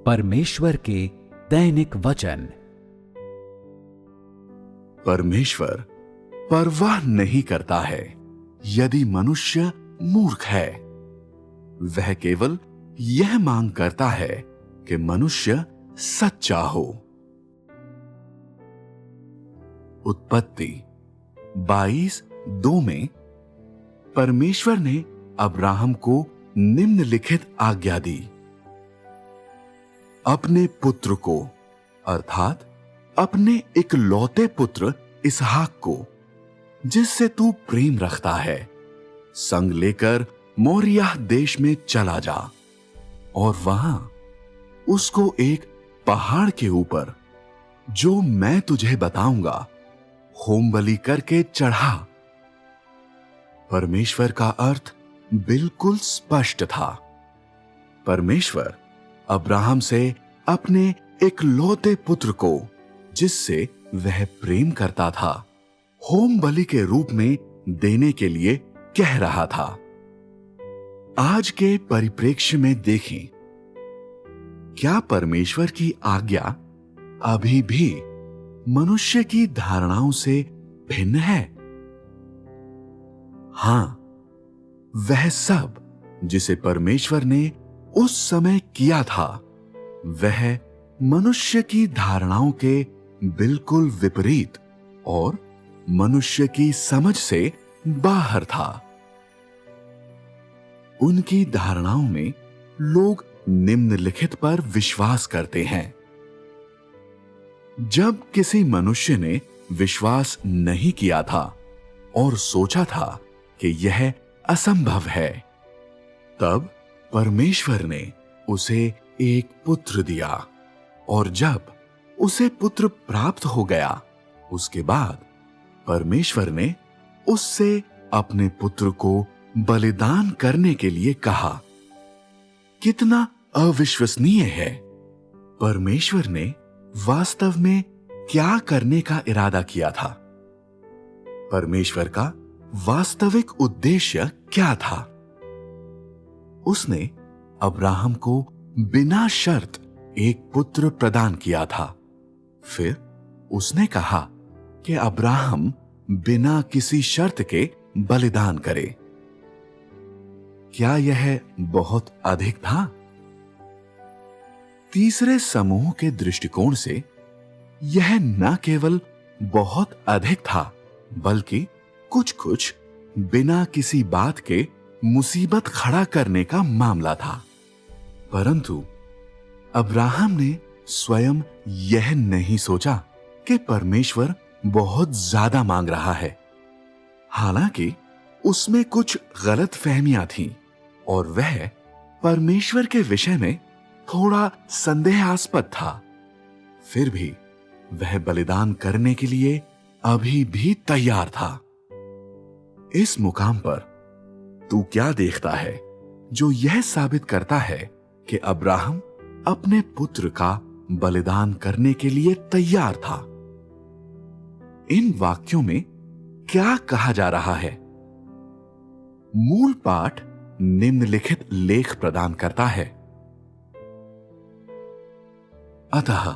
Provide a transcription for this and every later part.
परमेश्वर के दैनिक वचन। परमेश्वर परवाह नहीं करता है यदि मनुष्य मूर्ख है। वह केवल यह मांग करता है कि मनुष्य सच्चा हो। उत्पत्ति 22:2 में परमेश्वर ने अब्राहम को निम्नलिखित आज्ञा दी। अपने पुत्र को अर्थात अपने इकलौते पुत्र इसहाक को, जिससे तू प्रेम रखता है, संग लेकर मोरिया देश में चला जा और वहां उसको एक पहाड़ के ऊपर, जो मैं तुझे बताऊंगा, होम बलि करके चढ़ा। परमेश्वर का अर्थ बिल्कुल स्पष्ट था। परमेश्वर अब्राहम से अपने इकलौते पुत्र को, जिससे वह प्रेम करता था, होम बलि के रूप में देने के लिए कह रहा था। आज के परिप्रेक्ष्य में देखें, क्या परमेश्वर की आज्ञा अभी भी मनुष्य की धारणाओं से भिन्न है? हां, वह सब जिसे परमेश्वर ने उस समय किया था, वह मनुष्य की धारणाओं के बिल्कुल विपरीत और मनुष्य की समझ से बाहर था। उनकी धारणाओं में लोग निम्नलिखित पर विश्वास करते हैं। जब किसी मनुष्य ने विश्वास नहीं किया था और सोचा था कि यह असंभव है, तब परमेश्वर ने उसे एक पुत्र दिया, और जब उसे पुत्र प्राप्त हो गया, उसके बाद परमेश्वर ने उससे अपने पुत्र को बलिदान करने के लिए कहा। कितना अविश्वसनीय है! परमेश्वर ने वास्तव में क्या करने का इरादा किया था? परमेश्वर का वास्तविक उद्देश्य क्या था? उसने अब्राहम को बिना शर्त एक पुत्र प्रदान किया था। फिर उसने कहा कि अब्राहम बिना किसी शर्त के बलिदान करे। क्या यह बहुत अधिक था? तीसरे समूह के दृष्टिकोण से यह न केवल बहुत अधिक था, बल्कि कुछ बिना किसी बात के मुसीबत खड़ा करने का मामला था। परंतु अब्राहम ने स्वयं यह नहीं सोचा कि परमेश्वर बहुत ज्यादा मांग रहा है। हालांकि उसमें कुछ गलतफहमियां थीं और वह परमेश्वर के विषय में थोड़ा संदेहास्पद था। फिर भी वह बलिदान करने के लिए अभी भी तैयार था। इस मुकाम पर तू क्या देखता है जो यह साबित करता है कि अब्राहम अपने पुत्र का बलिदान करने के लिए तैयार था? इन वाक्यों में क्या कहा जा रहा है? मूल पाठ निम्नलिखित लेख प्रदान करता है। अतः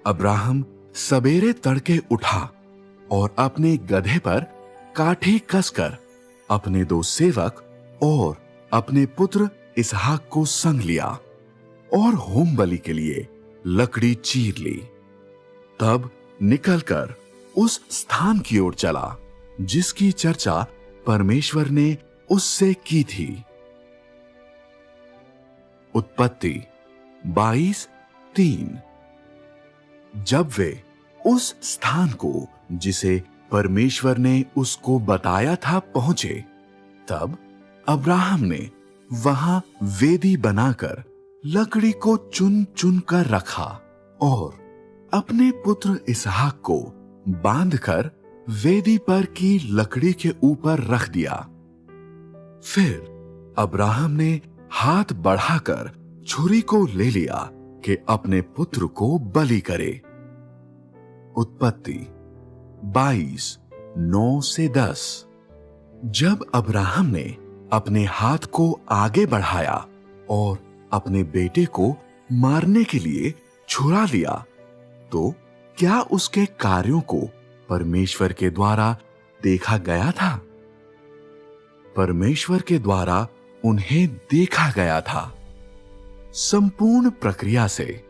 अब्राहम सबेरे तड़के उठा और अपने गधे पर काठी कसकर अपने 2 सेवक और अपने पुत्र इसहाक को संग लिया और होम बलि के लिए लकड़ी चीर ली। तब निकलकर उस स्थान की ओर चला जिसकी चर्चा परमेश्वर ने उससे की थी। उत्पत्ति 22:3। जब वे उस स्थान को जिसे परमेश्वर ने उसको बताया था पहुंचे, तब अब्राहम ने वहां वेदी बनाकर लकड़ी को चुन चुन कर रखा और अपने पुत्र इसहाक को बांधकर वेदी पर की लकड़ी के ऊपर रख दिया। फिर अब्राहम ने हाथ बढ़ाकर छुरी को ले लिया कि अपने पुत्र को बलि करे। उत्पत्ति 22:9-10। जब अब्राहम ने अपने हाथ को आगे बढ़ाया और अपने बेटे को मारने के लिए छुरा लिया, तो क्या उसके कार्यों को परमेश्वर के द्वारा देखा गया था? परमेश्वर के द्वारा उन्हें देखा गया था। संपूर्ण प्रक्रिया से,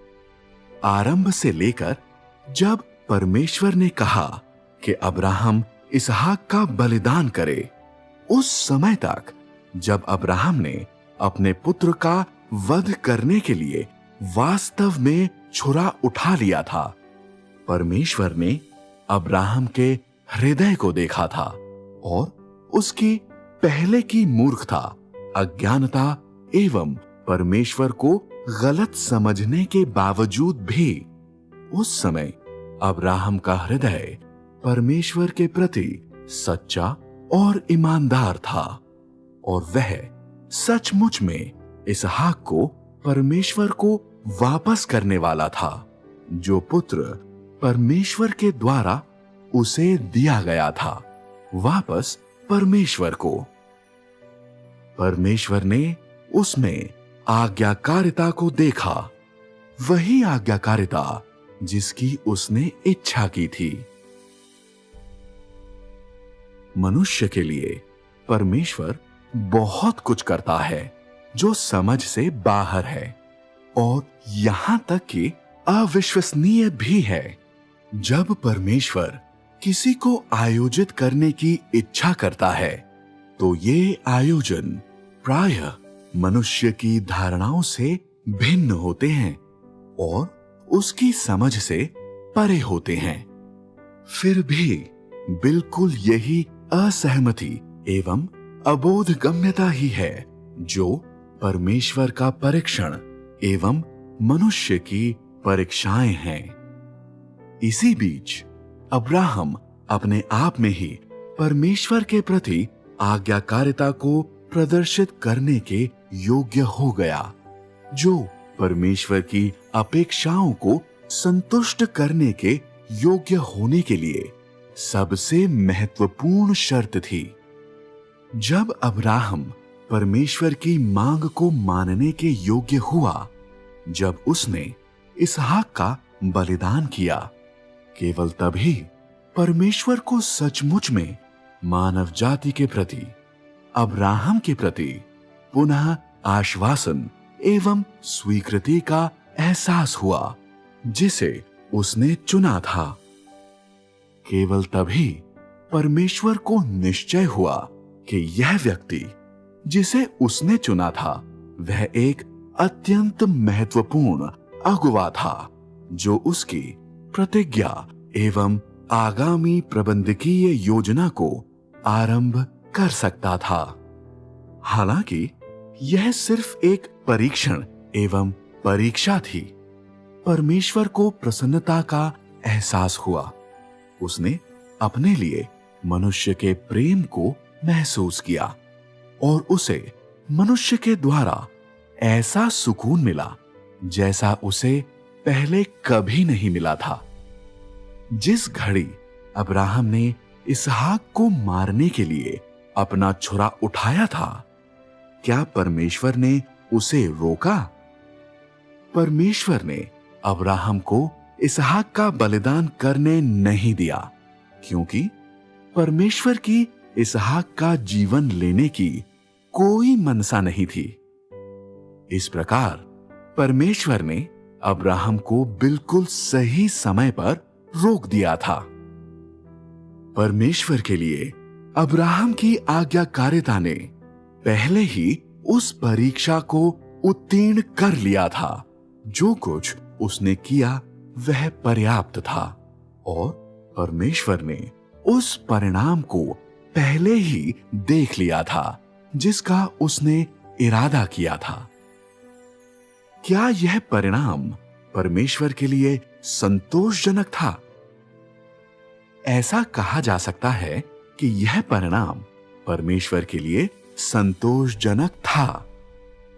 आरंभ से लेकर जब परमेश्वर ने कहा कि अब्राहम इसहाक का बलिदान करे, उस समय तक जब अब्राहम ने अपने पुत्र का वध करने के लिए वास्तव में छुरा उठा लिया था, परमेश्वर ने अब्राहम के हृदय को देखा था और उसकी पहले की मूर्खता, अज्ञानता एवं परमेश्वर को गलत समझने के बावजूद भी उस समय अब्राहम का हृदय परमेश्वर के प्रति सच्चा और ईमानदार था और वह सचमुच में इसहाक को परमेश्वर को वापस करने वाला था, जो पुत्र परमेश्वर के द्वारा उसे दिया गया था, वापस परमेश्वर को। परमेश्वर ने उसमें आज्ञाकारिता को देखा, वही आज्ञाकारिता जिसकी उसने इच्छा की थी। मनुष्य के लिए परमेश्वर बहुत कुछ करता है जो समझ से बाहर है और यहां तक कि अविश्वसनीय भी है। जब परमेश्वर किसी को आयोजित करने की इच्छा करता है, तो ये आयोजन प्रायः मनुष्य की धारणाओं से भिन्न होते हैं और उसकी समझ से परे होते हैं। फिर भी बिल्कुल यही असहमति एवं अबोधगम्यता ही है जो परमेश्वर का परीक्षण एवं मनुष्य की परीक्षाएं हैं। इसी बीच अब्राहम अपने आप में ही परमेश्वर के प्रति आज्ञाकारिता को प्रदर्शित करने के योग्य हो गया, जो परमेश्वर की अपेक्षाओं को संतुष्ट करने के योग्य होने के लिए सबसे महत्वपूर्ण शर्त थी। जब अब्राहम परमेश्वर की मांग को मानने के योग्य हुआ, जब उसने इसहाक का बलिदान किया, केवल तभी परमेश्वर को सचमुच में मानव जाति के प्रति, अब्राहम के प्रति पुनः आश्वासन एवं स्वीकृति का एहसास हुआ, जिसे उसने चुना था। केवल तभी परमेश्वर को निश्चय हुआ कि यह व्यक्ति जिसे उसने चुना था, वह एक अत्यंत महत्वपूर्ण अगुवा था, जो उसकी प्रतिज्ञा एवं आगामी प्रबंधकीय योजना को आरंभ कर सकता था। हालांकि यह सिर्फ एक परीक्षण एवं परीक्षा थी। परमेश्वर को प्रसन्नता का एहसास हुआ। उसने अपने लिए मनुष्य के प्रेम को महसूस किया और उसे मनुष्य के द्वारा ऐसा सुकून मिला जैसा उसे पहले कभी नहीं मिला था। जिस घड़ी अब्राहम ने इसहाक को मारने के लिए अपना छुरा उठाया था, क्या परमेश्वर ने उसे रोका? परमेश्वर ने अब्राहम को इसहाक का बलिदान करने नहीं दिया, क्योंकि परमेश्वर की इसहाक का जीवन लेने की कोई मनसा नहीं थी। इस प्रकार परमेश्वर ने अब्राहम को बिल्कुल सही समय पर रोक दिया था। परमेश्वर के लिए अब्राहम की आज्ञाकारिता ने पहले ही उस परीक्षा को उत्तीर्ण कर लिया था। जो कुछ उसने किया वह पर्याप्त था और परमेश्वर ने उस परिणाम को पहले ही देख लिया था जिसका उसने इरादा किया था। क्या यह परिणाम परमेश्वर के लिए संतोषजनक था? ऐसा कहा जा सकता है कि यह परिणाम परमेश्वर के लिए संतोषजनक था,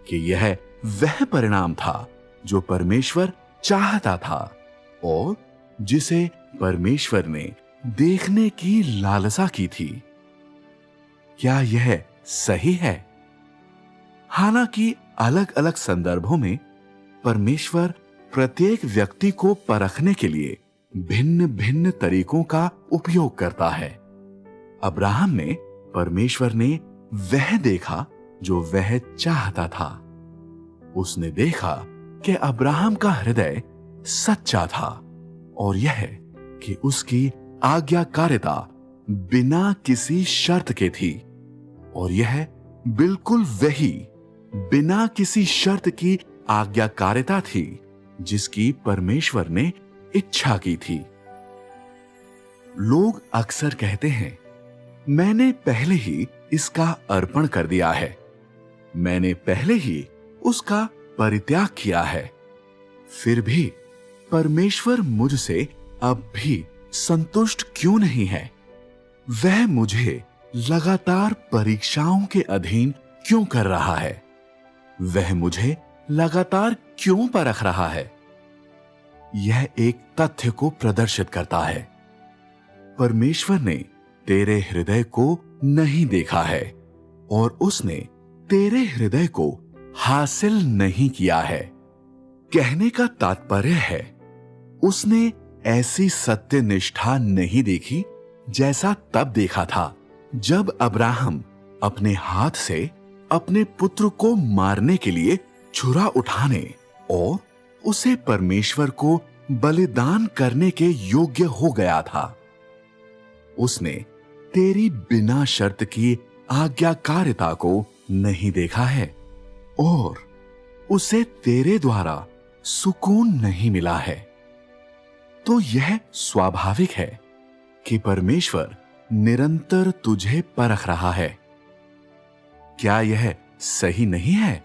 कि यह वह परिणाम था जो परमेश्वर चाहता था और जिसे परमेश्वर ने देखने की लालसा की थी। क्या यह सही है? हालांकि अलग अलग संदर्भों में परमेश्वर प्रत्येक व्यक्ति को परखने के लिए भिन्न भिन्न तरीकों का उपयोग करता है। अब्राहम में परमेश्वर ने वह देखा जो वह चाहता था। उसने देखा कि अब्राहम का हृदय सच्चा था और यह कि उसकी आज्ञाकारिता बिना किसी शर्त के थी, और यह बिल्कुल वही बिना किसी शर्त की आज्ञाकारिता थी जिसकी परमेश्वर ने इच्छा की थी। लोग अक्सर कहते हैं, मैंने पहले ही इसका अर्पण कर दिया है, मैंने पहले ही उसका परित्याग किया है, फिर भी परमेश्वर मुझसे अब भी संतुष्ट क्यों नहीं है? वह मुझे लगातार परीक्षाओं के अधीन क्यों कर रहा है? वह मुझे लगातार क्यों परख रहा है? यह एक तथ्य को प्रदर्शित करता है। परमेश्वर ने तेरे हृदय को नहीं देखा है और उसने तेरे हृदय को हासिल नहीं किया है। कहने का तात्पर्य है, उसने ऐसी सत्य निष्ठा नहीं देखी जैसा तब देखा था जब अब्राहम अपने हाथ से अपने पुत्र को मारने के लिए छुरा उठाने और उसे परमेश्वर को बलिदान करने के योग्य हो गया था। उसने तेरी बिना शर्त की आज्ञाकारिता को नहीं देखा है और उसे तेरे द्वारा सुकून नहीं मिला है। तो यह स्वाभाविक है कि परमेश्वर निरंतर तुझे परख रहा है। क्या यह सही नहीं है?